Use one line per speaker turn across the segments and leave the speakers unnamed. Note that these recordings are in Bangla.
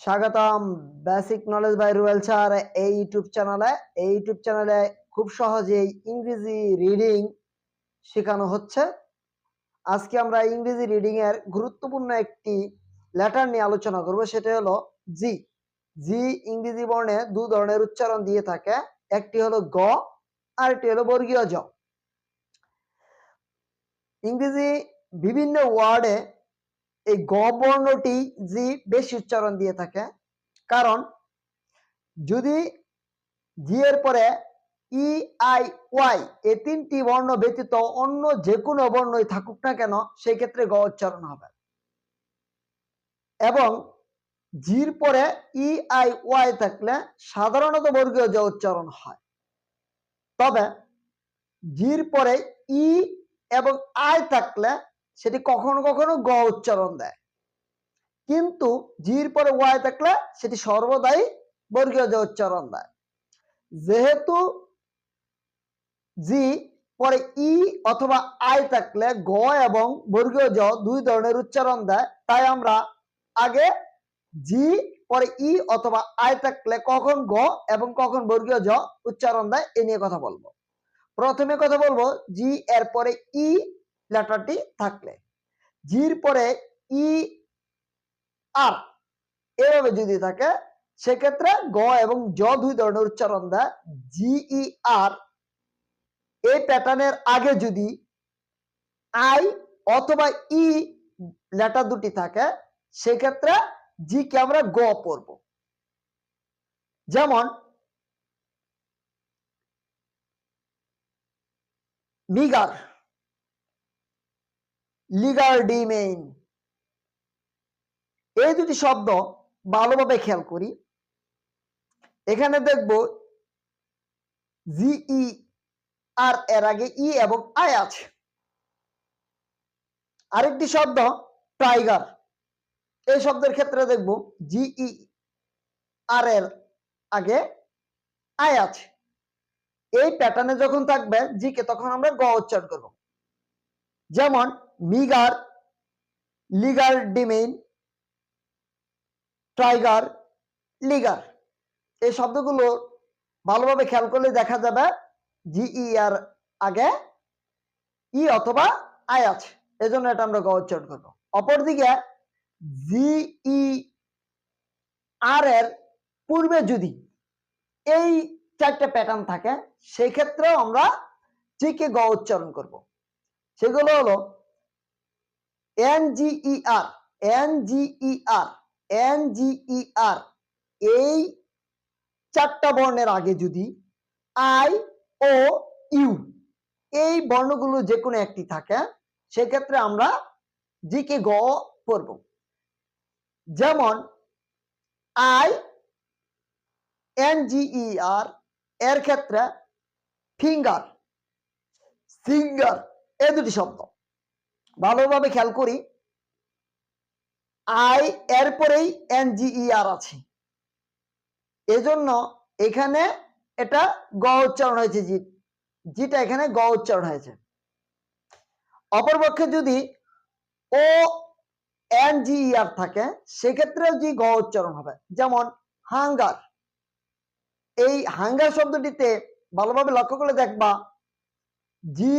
স্বাগতম basic knowledge by Ruel sir এই ইউটিউব চ্যানেলে খুব সহজেই ইংরেজি রিডিং শেখানো হচ্ছে। আজকে আমরা ইংরেজি রিডিং এর গুরুত্বপূর্ণ একটি লেটার নিয়ে আলোচনা করব, সেটা হলো জি। জি ইংরেজি বর্ণে দু ধরনের উচ্চারণ দিয়ে থাকে, একটি হলো গ আর একটি হলো বর্গীয় জ। ইংরেজি বিভিন্ন ওয়ার্ডে এই গ বর্ণটি জি বেশি উচ্চারণ দিয়ে থাকে, কারণ যদি জি এর পরে ই আই ওয়াই এই তিনটি বর্ণ ব্যতীত অন্য যে কোনো বর্ণই থাকুক না কেন সেই ক্ষেত্রে গ উচ্চারণ হবে, এবং জির পরে ই আই ওয়াই থাকলে সাধারণত বর্গীয় জ উচ্চারণ হয়। তবে জির পরে ই এবং আই থাকলে সেটি কখনো কখনো গ উচ্চারণ দেয়, কিন্তু জির পরে ওয়াই থাকলে সেটি সর্বদাই বর্গীয় জ উচ্চারণ দেয়। যেহেতু জি পরে ই অথবা আই থাকলে গ এবং বর্গীয় জ দুই ধরনের উচ্চারণ দেয়, তাই আমরা আগে জি পরে ই অথবা আই থাকলে কখন গ এবং কখন বর্গীয় জ উচ্চারণ দেয় এ নিয়ে কথা বলবো। প্রথমে কথা বলবো জি এর পরে ই লেটারটি থাকলে। জির পরে ই আর এভাবে যদি থাকে সেক্ষেত্রে গ এবং জ দুই ধরনের উচ্চারণ দেয়। জি ই আর এই প্যাটার্নের আগে যদি আই অথবা ই লেটার দুটি থাকে সেক্ষেত্রে জি কে আমরা গ পড়ব। যেমন মিগার, লিগারডিমেইন, এই দুটি শব্দ ভালোভাবে খেয়াল করি। এখানে দেখব জি ই আর এর আগে ই এবং আই আছে। আরেকটি শব্দ টাইগার, এই শব্দের ক্ষেত্রে দেখব জি ই আর এর আগে আই আছে। এই প্যাটার্নে যখন থাকবে জি কে তখন আমরা গ উচ্চারণ করব। যেমন মিগার, লিগারডিমেইন, টাইগার, লিগার, এই শব্দগুলো ভালোভাবে খেয়াল করলে দেখা যাবে জি ই আর আগে ই অথবা আই আছে, এজন্য এটা আমরা গ উচ্চারণ করব। অপরদিকে জি ই আর এর পূর্বে যদি এই চারটে প্যাটার্ন থাকে সেই ক্ষেত্রেও আমরা জি কে গ উচ্চারণ করব। সেগুলো হলো এন জি ই আর, এন জি ই আর, এন জি ই আর, এই চারটা বর্ণের আগে যদি আই ও ইউ এই বর্ণগুলো যে কোনো একটি থাকে সেক্ষেত্রে আমরা জি কে গ পড়ব। যেমন আই এন জি ই আর এর ক্ষেত্রে ফিঙ্গার, সিঙ্গার, এই দুটি শব্দ ভালোভাবে খেয়াল করি। আই এর পরেই এন জি ই আর আছে, এজন্য এখানে এটা গ উচ্চারণ হয়েছে, জিটা এখানে গ উচ্চারণ হয়েছে। অপরপক্ষে যদি ও এন জি ই আর থাকে সেক্ষেত্রেও জি গ উচ্চারণ হবে। যেমন হাঙ্গার, এই হাঙ্গার শব্দটিতে ভালোভাবে লক্ষ্য করে দেখবা জি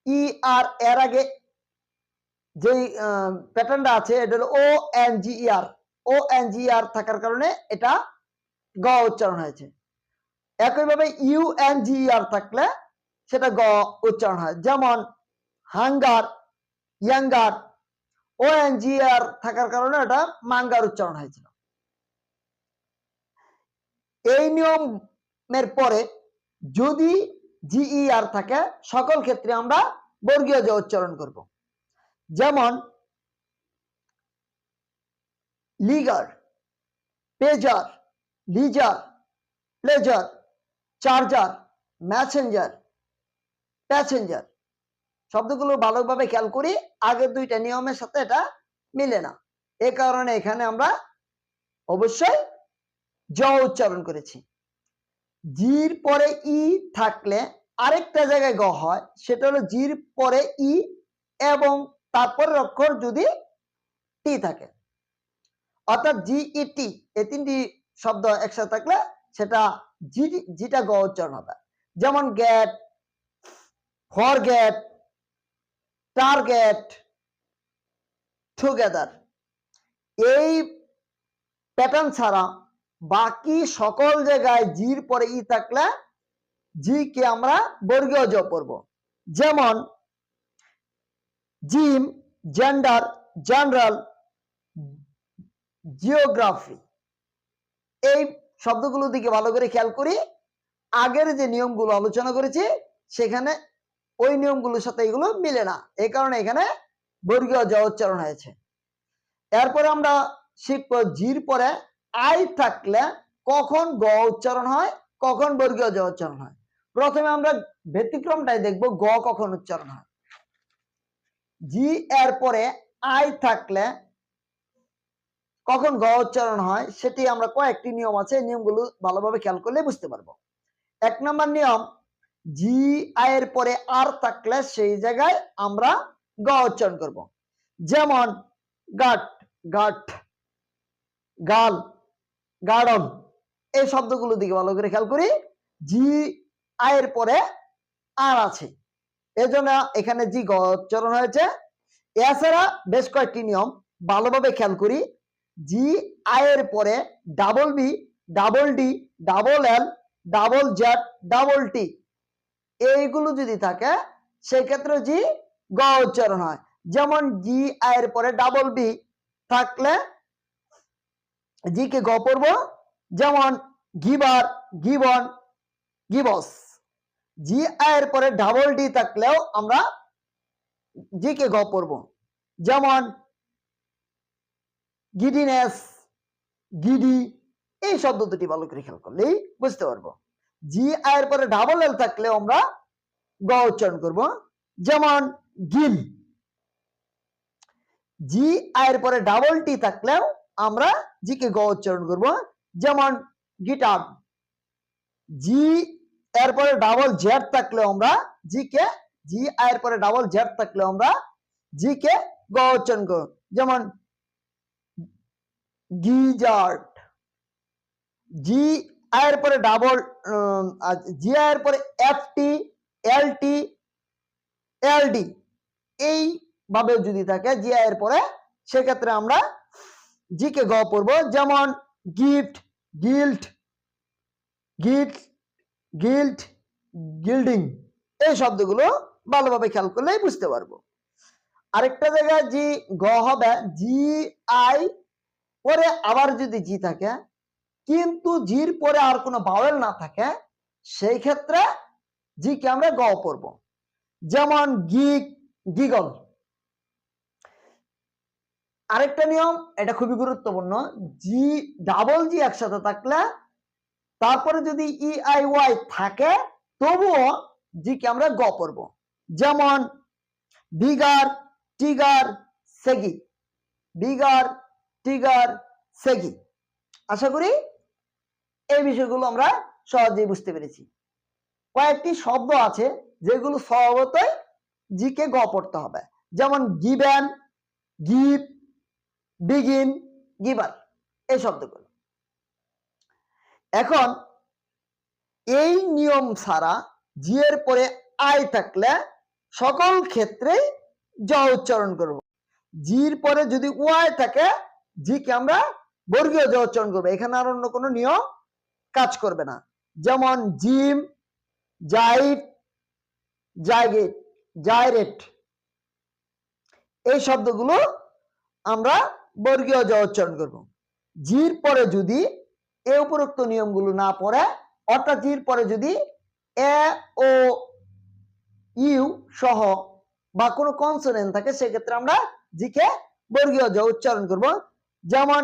ই আর এর আগে যেই প্যাটার্নটা আছে এটা হলো ও এন জি ই আর, ও এন জি ই আর থাকার কারণে এটা গ উচ্চারণ হয়েছে। একইভাবে ইউ এন জি ই আর থাকলে সেটা গ উচ্চারণ হয়। যেমন হাঙ্গার, ইয়াঙ্গার, ও এন জি আর থাকার কারণে এটা মাঙ্গার উচ্চারণ হয়েছিল। এই নিয়মের পরে যদি জি ই আর থাকে সকল ক্ষেত্রে আমরা বর্গীয় জ উচ্চারণ করব। যেমন লিগার, পেজার, লিজার, প্লেজার, চার্জার, ম্যাসেঞ্জার, প্যাসেঞ্জার, শব্দগুলো ভালোভাবে খেয়াল করি, আগের দুইটা নিয়মের সাথে এটা মিলে না, এ কারণে এখানে আমরা অবশ্যই জ উচ্চারণ করেছি। জির পরে ই থাকলে আরেকটা জায়গায় গ হয়, সেটা হলো জির পরে ই এবং তারপরের অক্ষর যদি টি থাকে। অর্থাৎ জিইটি এই তিনটি শব্দ একসাথে থাকলে সেটা জিটা গ উচ্চারণ হবে। যেমন গেট, ফরগেট, টার্গেট, টুগেদার। এই প্যাটার্ন ছাড়া বাকি সকল জায়গায় জির পরে ই থাকলে জি কে আমরা বর্গীয় জ পড়ব। যেমন জিম, জেন্ডার, জেনারেল, জিওগ্রাফি। এই শব্দগুলো দিকে ভালো করে খেয়াল করি। আগের যে নিয়মগুলো আলোচনা করেছি সেখানে ওই নিয়মগুলোর সাথে এগুলো মিলে না, এই কারণে এখানে বর্গীয় জ উচ্চারণ হয়েছে। এরপরে আমরা শিখব জির পরে আই থাকলে কখন গ উচ্চারণ হয়, কখন বর্গীয় জ উচ্চারণ হয়। প্রথমে আমরা ব্যতিক্রমটাই দেখব, গ কখন উচ্চারণ হয়। জি এর পরে আই থাকলে কখন গ উচ্চারণ হয় সেটি আমরা কয়েকটি নিয়ম আছে, নিয়মগুলো ভালোভাবে খেয়াল করলে বুঝতে পারবো। 1 নম্বর নিয়ম, জি আই এর পরে আর থাকলে সেই জায়গায় আমরা গ উচ্চারণ করব। যেমন গাট, গাট, গাল, গার্ডন। এই শব্দগুলো দিকে ভালো করে খেয়াল করি। জি আই এর পরে আর আছে, এজন্য এখানে জি গ উচ্চারণ হয়েছে। এছাড়া বেশ কয়েকটি নিয়ম ভালোভাবে খেয়াল করি। জি আই এর পরে double B, double D, double L, double Z, double T এইগুলো যদি থাকে সেক্ষেত্রে জি গ উচ্চারণ হয়। যেমন জি আই এর পরে ডাবল বি থাকলে জি কে গ পড়ব। যেমন গিবার, গিবন, গিবস। জি আই এর পরে ডাবল ডি থাকলেও আমরা জি কে গ পড়ব। যেমন গিডিনেস, গিডি। এই শব্দ দুটি ভালো করে খেয়াল করলেই বুঝতে পারবো। জি আই এর পরে ডাবল এল থাকলে আমরা গ উচ্চারণ করব। যেমন গিল। জি আই এর পরে ডাবল টি থাকলেও আমরা জি কে গ উচ্চারণ করব। যেমন গিটার। জি এর পরে ডাবল জেড থাকলে আমরা জি কে, জি আই এর পরে ডাবল জেড থাকলে আমরা জি কে গ উচ্চারণ করব। যেমন গিজার্ড। জি আই এর পরে ডাবল, জি আই এর পরে এফ টি, এল টি, এল ডি এই ভাবে যদি থাকে জি আই এর পরে সেক্ষেত্রে আমরা জি কে গ পড়ব। যেমন গিফট, গিল্ট, গিট, গিল্ট, গিল্ডিং। এই শব্দগুলো ভালোভাবে খেয়াল করলেই বুঝতে পারবো। আরেকটা জায়গায় জি গ হবে, জি আই পরে আবার যদি জি থাকে কিন্তু জির পরে আর কোনো ভাওয়েল না থাকে সেই ক্ষেত্রে জি কে আমরা গ পড়ব। যেমন গিগ, গিগল। আরেকটা নিয়ম, এটা খুবই গুরুত্বপূর্ণ, জি ডাবল জি একসাথে থাকলে তারপরে যদি ই আই ওয়াই থাকে তবুও জি কে আমরা গ পড়ব। যেমন বিগার, টিগার, সেগি। বিগার, টিগার, সেগি। আশা করি এই বিষয়গুলো আমরা সহজেই বুঝতে পেরেছি। কয়েকটি শব্দ আছে যেগুলো স্বভাবতই জি কে গ পড়তে হবে। যেমন গিভেন, গিভ, বিগিন, গিভার। এই শব্দগুলো। এখন এই নিয়ম ছাড়া জি এর পরে আই থাকলে সকল ক্ষেত্রেই জ উচ্চারণ করব। জির পরে যদি ওয়াই থাকে জি কে আমরা বর্গীয় জ উচ্চারণ করবো, এখানে আর অন্য কোনো নিয়ম কাজ করবে না। যেমন জিম, জাইট, জাইগেট, জাইরেট। এই শব্দগুলো আমরা বর্গীয় জ উচ্চারণ করব। জির পরে যদি এই উপরোক্ত নিয়মগুলো না পড়ে, অর্থাৎ জির পরে যদি এ ও ইউ সহ বা কোনো কনসোনেন্ট থাকে সেক্ষেত্রে আমরা জি কে বর্গীয় জ উচ্চারণ করব। যেমন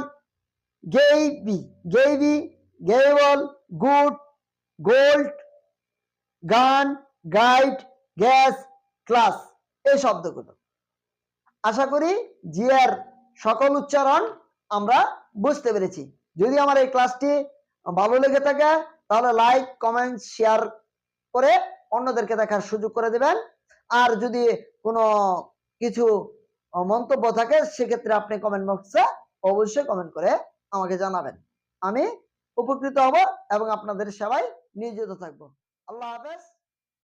গেইবি, গেইবি, গেবল, গুড, গোল্ড, গান, গাইড, গ্যাস, ক্লাস। এই শব্দগুলো। আশা করি জি এর সকল উচ্চারণ আমরা বুঝতে পেরেছি। যদি আমার এই ক্লাসটি ভালো লেগে থাকে তাহলে লাইক, কমেন্ট, শেয়ার করে অন্যদেরকে দেখার সুযোগ করে দেবেন। আর যদি কোনো কিছু মন্তব্য থাকে সেক্ষেত্রে আপনি কমেন্ট বক্সে অবশ্যই কমেন্ট করে আমাকে জানাবেন। আমি উপকৃত হব এবং আপনাদের সেবায় নিয়োজিত থাকব। আল্লাহ হাফেজ।